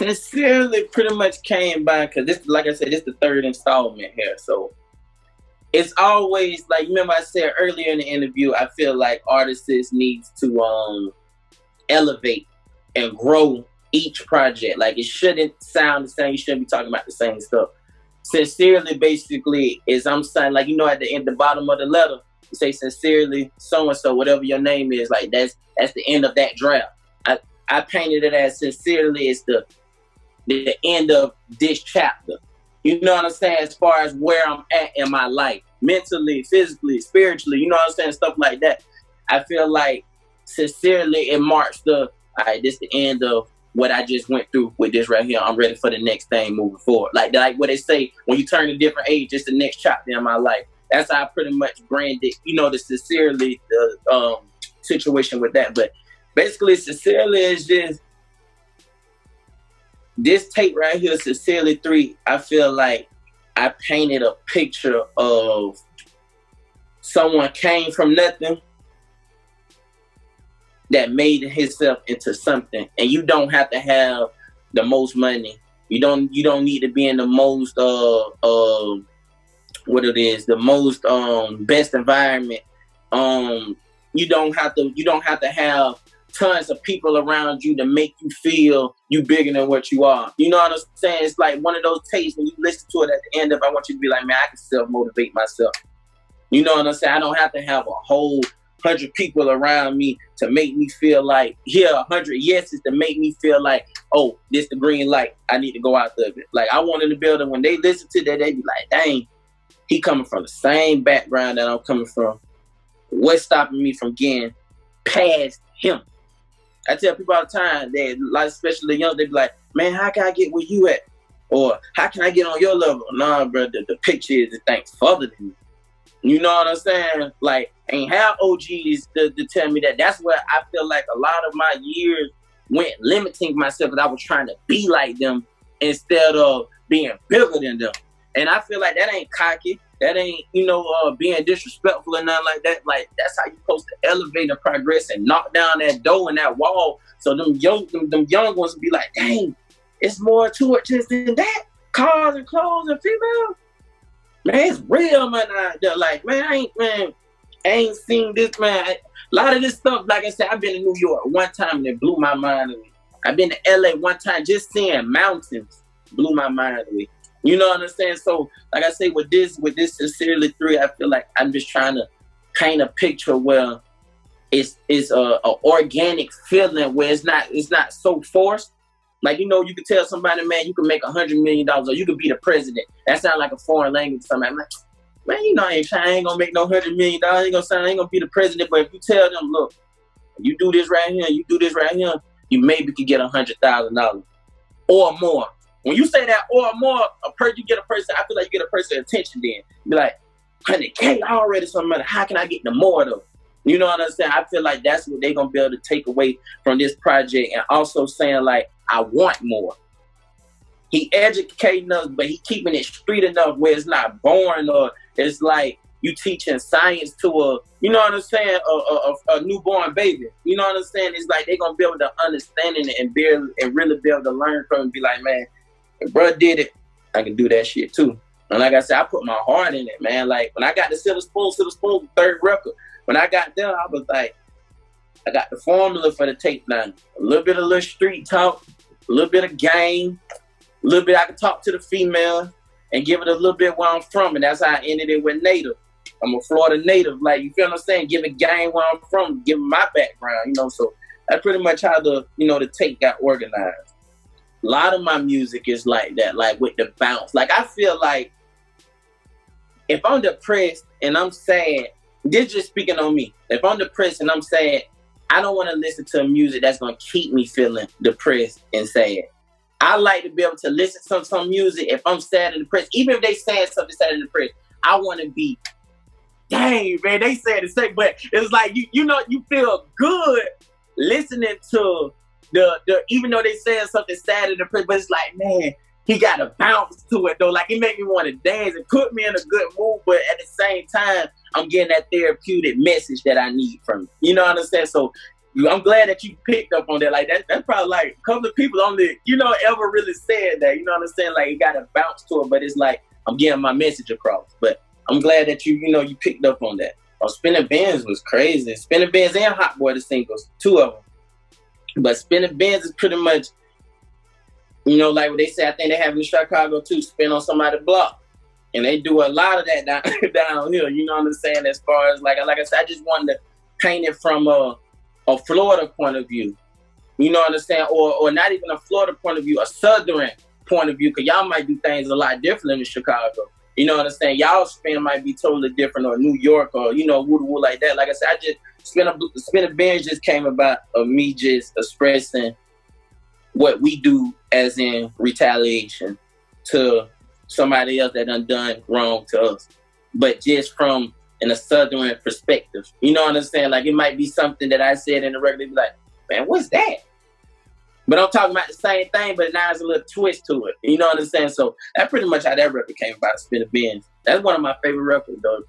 Sincerely pretty much came by because this, like I said, this is the third installment here. So it's always like, remember I said earlier in the interview, I feel like artists needs to elevate and grow each project. Like it shouldn't sound the same. You shouldn't be talking about the same stuff. Sincerely basically is I'm saying, like, at the bottom of the letter, you say sincerely so-and-so, whatever your name is, like that's the end of that draft. I painted it as sincerely is the end of this chapter. You know what I'm saying? As far as where I'm at in my life, mentally, physically, spiritually, you know what I'm saying? Stuff like that. I feel like sincerely it marks this the end of what I just went through with this right here. I'm ready for the next thing moving forward. Like what they say, when you turn a different age, it's the next chapter in my life. That's how I pretty much branded, the sincerely situation with that. But basically, sincerely is just this tape right here, Sincerely 3. I feel like I painted a picture of someone came from nothing that made himself into something. And you don't have to have the most money. You don't need to be in the most best environment. You don't have to have tons of people around you to make you feel you bigger than what you are. You know what I'm saying? It's like one of those tapes when you listen to it at the end of it, I want you to be like, man, I can self-motivate myself. You know what I'm saying? I don't have to have a whole 100 people around me to make me feel like, 100 yeses to make me feel like, oh, this the green light. I need to go out of it. Like, I want in the building, when they listen to that, they be like, dang, he coming from the same background that I'm coming from. What's stopping me from getting past him? I tell people all the time that, like, especially the young, they be like, man, how can I get where you at? Or how can I get on your level? Nah, bro, the picture is the thing further than me. You know what I'm saying? Like, ain't have OGs to tell me that. That's where I feel like a lot of my years went limiting myself, because I was trying to be like them instead of being bigger than them. And I feel like that ain't cocky. That ain't, being disrespectful or nothing like that. Like, that's how you're supposed to elevate and progress and knock down that door and that wall. So them young ones will be like, dang, it's more to it just than that. Cars and clothes and females. Man, it's real, man. They're like, man, I ain't seen this, man. A lot of this stuff, like I said, I've been to New York one time and it blew my mind away. I've been to LA one time, just seeing mountains blew my mind away. You know what I'm saying? So, like I say, with this Sincerely 3, I feel like I'm just trying to paint a picture where it's a organic feeling, where it's not so forced. Like, you can tell somebody, man, you can make $100 million or you could be the president. That sounds like a foreign language to somebody. I'm like, man, I ain't gonna make no $100 million. I ain't gonna be the president. But if you tell them, look, you do this right here, you maybe could get $100,000 or more. When you say that or more, you get a person, I feel like you get a person attention then. Be like, 100K already, some money. How can I get the more though? You know what I'm saying? I feel like that's what they're going to be able to take away from this project, and also saying like, I want more. He educating us, but he keeping it street enough where it's not boring, or it's like you teaching science to a newborn baby. You know what I'm saying? It's like they're going to be able to understand it and really be able to learn from it and be like, man, if bro did it, I can do that shit too. And like I said, I put my heart in it, man. Like when I got the Silver Spoon, third record, when I got there, I was like, I got the formula for the tape now. A little street talk, a little bit of game, a little bit I can talk to the female and give it a little bit where I'm from. And that's how I ended it with native. I'm a Florida native. Like, you feel what I'm saying? Give it game where I'm from, give it my background, So that's pretty much how the tape got organized. A lot of my music is like that, like with the bounce. Like, I feel like if I'm depressed and I'm sad, this just speaking on me. If I'm depressed and I'm sad, I don't want to listen to music that's going to keep me feeling depressed and sad. I like to be able to listen to some music if I'm sad and depressed. Even if they saying something sad and depressed, I want to be, dang, man, they said the same. But it's like, you feel good listening to the even though they saying something sad and depressed, but it's like, man, he got a bounce to it though. Like, it make me want to dance and put me in a good mood, but at the same time, I'm getting that therapeutic message that I need from it. You know what I'm saying? So I'm glad that you picked up on that. Like that's probably like a couple of people only, ever really said that. You know what I'm saying? Like it got a bounce to it, but it's like I'm getting my message across. But I'm glad that you picked up on that. Spinning Bins was crazy. Spinning Bins and Hot Boy, the singles, 2 of them. But Spinning Bins is pretty much, like what they say, I think they have in Chicago too, spin on somebody's block. And they do a lot of that down here, you know what I'm saying? As far as, like I said, I just wanted to paint it from a Florida point of view. You know what I'm saying? Or not even a Florida point of view, a Southern point of view, because y'all might do things a lot different in Chicago. You know what I'm saying? Y'all spin might be totally different, or New York, or, woo like that. Like I said, I just, Spinning Bins just came about of me just expressing what we do as in retaliation to somebody else that done wrong to us, but just from a Southern perspective. You know what I'm saying? Like it might be something that I said in the record, be like, man, what's that? But I'm talking about the same thing, but now there's a little twist to it. You know what I'm saying? So that's pretty much how that record came about, Spinning Bins. That's one of my favorite records, though.